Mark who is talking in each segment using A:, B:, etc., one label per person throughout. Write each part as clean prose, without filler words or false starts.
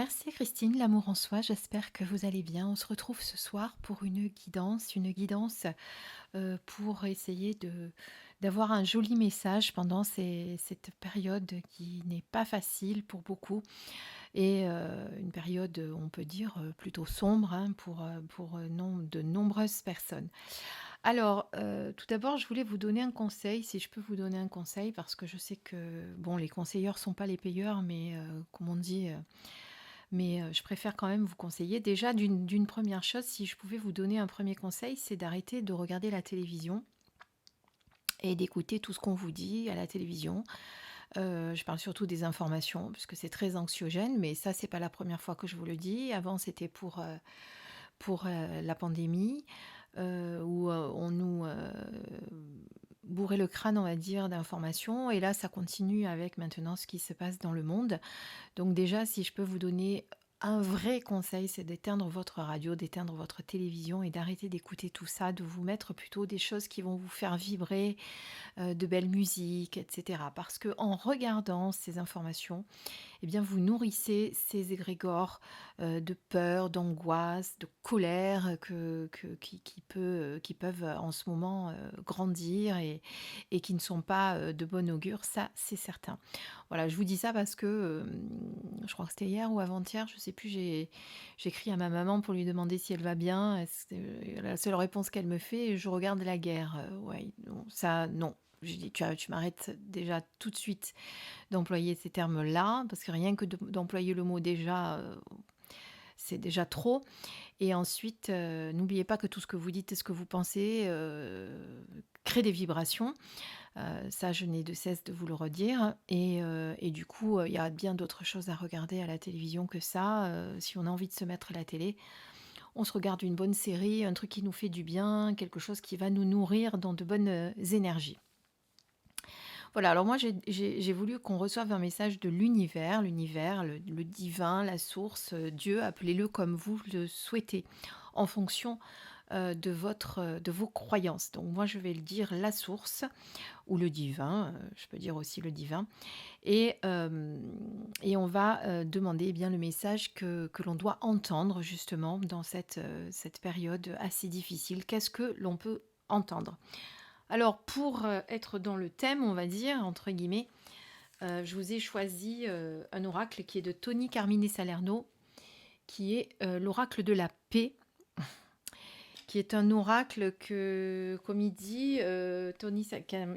A: Merci Christine, l'amour en soi, j'espère que vous allez bien. On se retrouve ce soir pour une guidance, pour essayer d'avoir un joli message pendant cette période qui n'est pas facile pour beaucoup et une période, on peut dire, plutôt sombre, hein, pour de nombreuses personnes. Alors, tout d'abord, je voulais vous donner un conseil, si je peux vous donner un conseil, parce que je sais que, bon, les conseilleurs sont pas les payeurs, mais comme on dit, je préfère quand même vous conseiller. Déjà, d'une première chose, si je pouvais vous donner un premier conseil, c'est d'arrêter de regarder la télévision et d'écouter tout ce qu'on vous dit à la télévision. Je parle surtout des informations, puisque c'est très anxiogène, mais ça, c'est pas la première fois que je vous le dis. Avant, c'était pour la pandémie, où on nous bourrait le crâne, on va dire, d'informations. Et là, ça continue avec maintenant ce qui se passe dans le monde. Donc déjà, si je peux vous donner un vrai conseil, c'est d'éteindre votre radio, d'éteindre votre télévision et d'arrêter d'écouter tout ça, de vous mettre plutôt des choses qui vont vous faire vibrer, de belles musiques, etc. Parce que en regardant ces informations, eh bien, vous nourrissez ces égrégores de peur, d'angoisse, de colère qui peuvent en ce moment grandir et qui ne sont pas de bon augure, ça c'est certain. Voilà, je vous dis ça parce que je crois que c'était hier ou avant-hier, je sais plus, j'ai écrit à ma maman pour lui demander si elle va bien. La seule réponse qu'elle me fait, je regarde la guerre. Ouais, non, ça, non. Je dis, tu m'arrêtes déjà tout de suite d'employer ces termes-là, parce que rien que d'employer le mot déjà, c'est déjà trop. Et ensuite, n'oubliez pas que tout ce que vous dites et ce que vous pensez crée des vibrations. Ça, je n'ai de cesse de vous le redire. Et du coup, il y a bien d'autres choses à regarder à la télévision que ça. Si on a envie de se mettre à la télé, on se regarde une bonne série, un truc qui nous fait du bien, quelque chose qui va nous nourrir dans de bonnes énergies. Voilà, alors moi j'ai voulu qu'on reçoive un message de l'univers, le divin, la source, Dieu, appelez-le comme vous le souhaitez, en fonction de vos croyances. Donc moi je vais le dire la source ou le divin, je peux dire aussi le divin, et on va demander eh bien le message que l'on doit entendre justement dans cette période assez difficile. Qu'est-ce que l'on peut entendre? Alors pour, être dans le thème, on va dire, entre guillemets, je vous ai choisi, un oracle qui est de Tony Carmine Salerno, qui est, l'oracle de la paix, qui est un oracle que comme il dit, Tony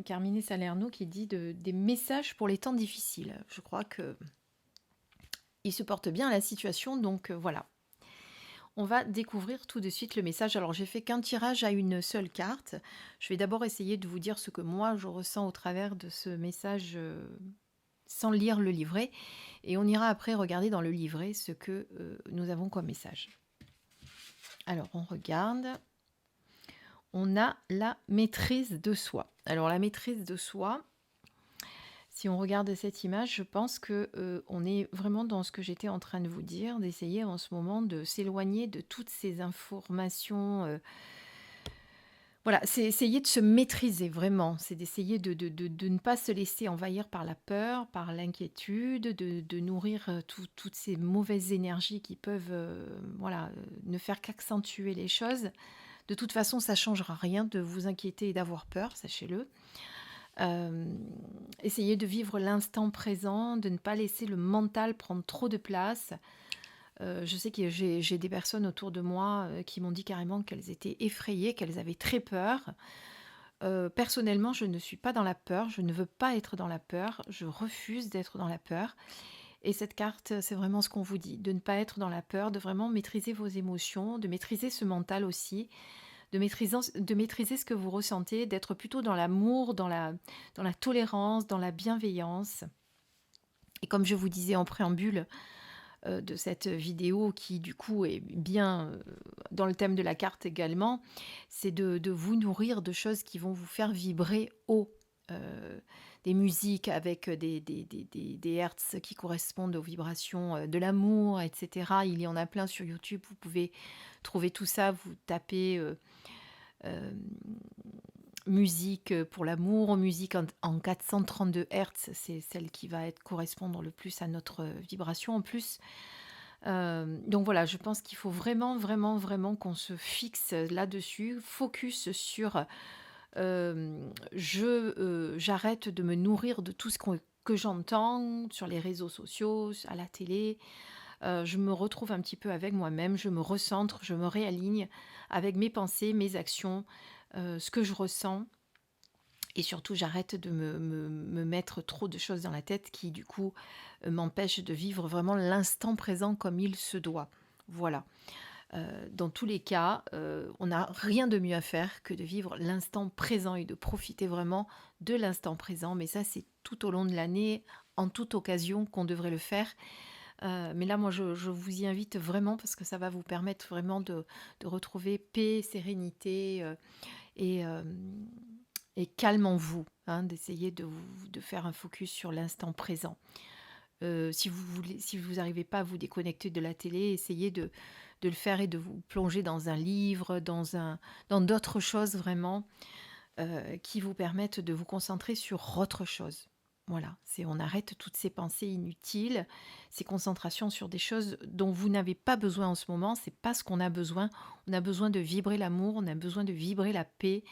A: Carmine Salerno qui dit des messages pour les temps difficiles. Je crois qu'il supporte bien la situation donc voilà. On va découvrir tout de suite le message. Alors j'ai fait qu'un tirage à une seule carte. Je vais d'abord essayer de vous dire ce que moi je ressens au travers de ce message sans lire le livret. Et on ira après regarder dans le livret ce que nous avons comme message. Alors on regarde. On a la maîtrise de soi. Alors la maîtrise de soi, si on regarde cette image, je pense que on est vraiment dans ce que j'étais en train de vous dire, d'essayer en ce moment de s'éloigner de toutes ces informations. Voilà, c'est essayer de se maîtriser vraiment, c'est d'essayer de ne pas se laisser envahir par la peur, par l'inquiétude, de nourrir toutes ces mauvaises énergies qui peuvent voilà, ne faire qu'accentuer les choses. De toute façon, ça ne changera rien de vous inquiéter et d'avoir peur, sachez-le. Essayez de vivre l'instant présent, de ne pas laisser le mental prendre trop de place. Je sais que j'ai des personnes autour de moi qui m'ont dit carrément qu'elles étaient effrayées, qu'elles avaient très peur. Personnellement, je ne suis pas dans la peur, je ne veux pas être dans la peur, je refuse d'être dans la peur. Et cette carte, c'est vraiment ce qu'on vous dit, de ne pas être dans la peur, de vraiment maîtriser vos émotions, de maîtriser ce mental aussi, de maîtriser ce que vous ressentez, d'être plutôt dans l'amour, dans la tolérance, dans la bienveillance. Et comme je vous disais en préambule de cette vidéo, qui du coup est bien dans le thème de la carte également, c'est de vous nourrir de choses qui vont vous faire vibrer haut. Des musiques avec des hertz qui correspondent aux vibrations de l'amour, etc. Il y en a plein sur YouTube, vous pouvez trouver tout ça, vous tapez euh, musique pour l'amour, musique en 432 Hz, c'est celle qui va correspondre le plus à notre vibration en plus. Donc voilà, je pense qu'il faut vraiment, vraiment, vraiment qu'on se fixe là-dessus, focus sur, j'arrête de me nourrir de tout ce que j'entends sur les réseaux sociaux, à la télé. Je me retrouve un petit peu avec moi-même, je me recentre, je me réaligne avec mes pensées, mes actions, ce que je ressens et surtout j'arrête de me mettre trop de choses dans la tête qui du coup, m'empêchent de vivre vraiment l'instant présent comme il se doit. Voilà. Dans tous les cas, on n'a rien de mieux à faire que de vivre l'instant présent et de profiter vraiment de l'instant présent. Mais ça, c'est tout au long de l'année, en toute occasion qu'on devrait le faire. Mais là, moi, je vous y invite vraiment parce que ça va vous permettre vraiment de retrouver paix, sérénité et, et calme en vous, hein, d'essayer de faire un focus sur l'instant présent. Si vous n'arrivez pas à vous déconnecter de la télé, essayez de le faire et de vous plonger dans un livre, dans d'autres choses vraiment qui vous permettent de vous concentrer sur autre chose. Voilà, on arrête toutes ces pensées inutiles, ces concentrations sur des choses dont vous n'avez pas besoin en ce moment. C'est pas ce qu'on a besoin. On a besoin de vibrer l'amour, on a besoin de vibrer la paix,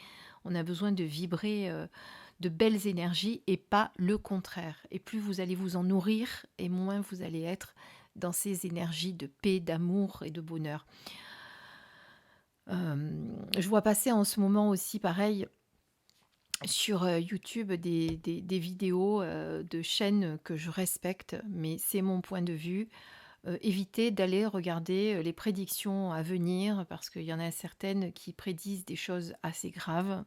A: on a besoin de vibrer de belles énergies et pas le contraire. Et plus vous allez vous en nourrir, et moins vous allez être dans ces énergies de paix, d'amour et de bonheur. Je vois passer en ce moment aussi, pareil, sur YouTube des vidéos de chaînes que je respecte, mais c'est mon point de vue. Évitez d'aller regarder les prédictions à venir parce qu'il y en a certaines qui prédisent des choses assez graves.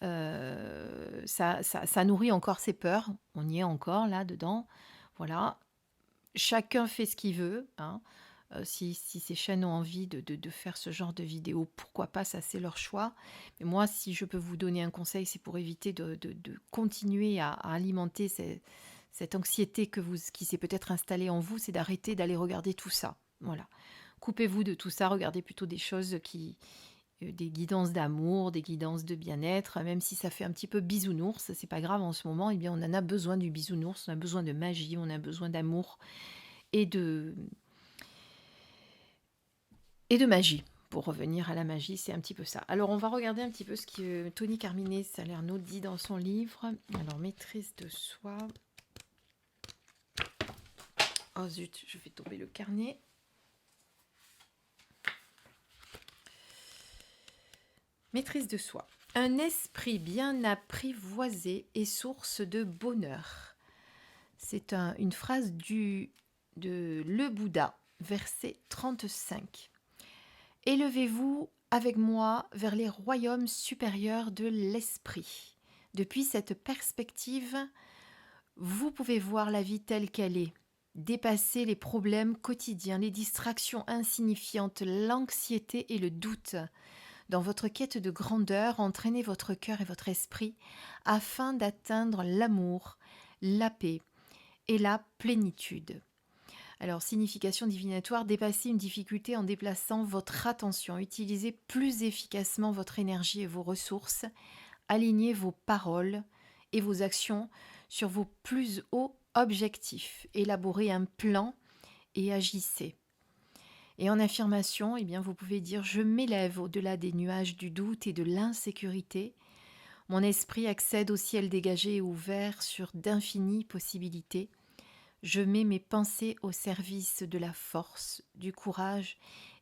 A: Ça nourrit encore ses peurs. On y est encore là-dedans. Voilà. Chacun fait ce qu'il veut, hein. Si ces chaînes ont envie de faire ce genre de vidéos, pourquoi pas, ça c'est leur choix. Mais moi, si je peux vous donner un conseil, c'est pour éviter de continuer à alimenter cette anxiété qui s'est peut-être installée en vous, c'est d'arrêter d'aller regarder tout ça. Voilà. Coupez-vous de tout ça, regardez plutôt des choses des guidances d'amour, des guidances de bien-être, même si ça fait un petit peu bisounours, c'est pas grave en ce moment, eh bien on en a besoin du bisounours, on a besoin de magie, on a besoin d'amour et de magie. Pour revenir à la magie, c'est un petit peu ça. Alors, on va regarder un petit peu ce que Tony Carmine Salerno dit dans son livre. Alors, maîtrise de soi. Oh zut, je fais tomber le carnet. Maîtrise de soi. Un esprit bien apprivoisé est source de bonheur. C'est une phrase de Le Bouddha, verset 35. Élevez-vous avec moi vers les royaumes supérieurs de l'esprit. Depuis cette perspective, vous pouvez voir la vie telle qu'elle est, dépasser les problèmes quotidiens, les distractions insignifiantes, l'anxiété et le doute. Dans votre quête de grandeur, entraînez votre cœur et votre esprit afin d'atteindre l'amour, la paix et la plénitude. Alors, signification divinatoire, dépassez une difficulté en déplaçant votre attention, utilisez plus efficacement votre énergie et vos ressources, alignez vos paroles et vos actions sur vos plus hauts objectifs, élaborez un plan et agissez. Et en affirmation, eh bien, vous pouvez dire « Je m'élève au-delà des nuages du doute et de l'insécurité. Mon esprit accède au ciel dégagé et ouvert sur d'infinies possibilités. Je mets mes pensées au service de la force, du courage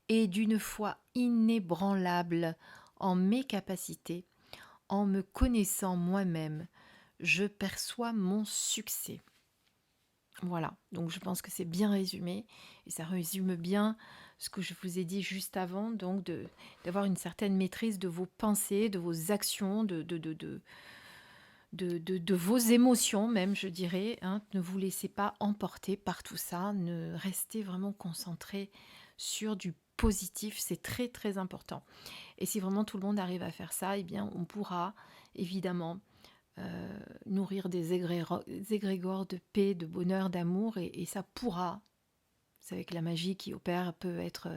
A: et d'une foi inébranlable en mes capacités. En me connaissant moi-même, je perçois mon succès. » Voilà, donc je pense que c'est bien résumé et ça résume bien ce que je vous ai dit juste avant, donc d'avoir une certaine maîtrise de vos pensées, de vos actions, de vos émotions même, je dirais, hein. Ne vous laissez pas emporter par tout ça, restez vraiment concentré sur du positif, c'est très très important. Et si vraiment tout le monde arrive à faire ça, eh bien on pourra évidemment nourrir des égrégores de paix, de bonheur, d'amour, et ça pourra, vous savez que la magie qui opère peut être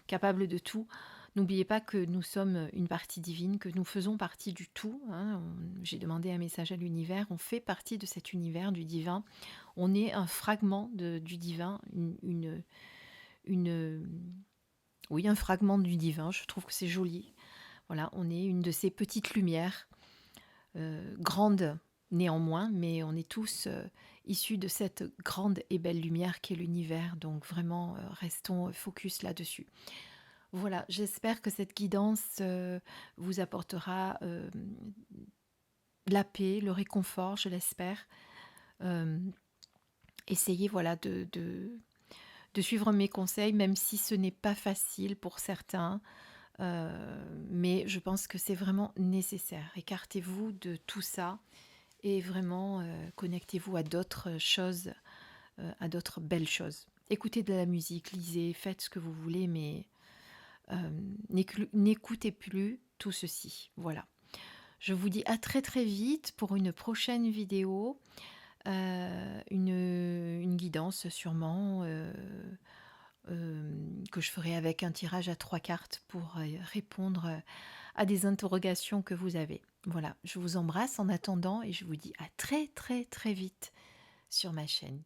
A: capable de tout. N'oubliez pas que nous sommes une partie divine, que nous faisons partie du tout, hein. J'ai demandé un message à l'univers, on fait partie de cet univers, du divin. On est un fragment du divin, une, oui, un fragment du divin. Je trouve que c'est joli. Voilà, on est une de ces petites lumières, grandes néanmoins, mais on est tous issus de cette grande et belle lumière qui est l'univers. Donc vraiment, restons focus là-dessus. Voilà, j'espère que cette guidance vous apportera la paix, le réconfort, je l'espère. Euh, Essayez voilà, de suivre mes conseils, même si ce n'est pas facile pour certains. Mais je pense que c'est vraiment nécessaire. Écartez-vous de tout ça et vraiment connectez-vous à d'autres choses, à d'autres belles choses. Écoutez de la musique, lisez, faites ce que vous voulez, mais n'écoutez plus tout ceci. Voilà. Je vous dis à très très vite pour une prochaine vidéo, une guidance sûrement que je ferai avec un tirage à 3 cartes pour répondre à des interrogations que vous avez. Voilà, je vous embrasse en attendant et je vous dis à très très très vite sur ma chaîne.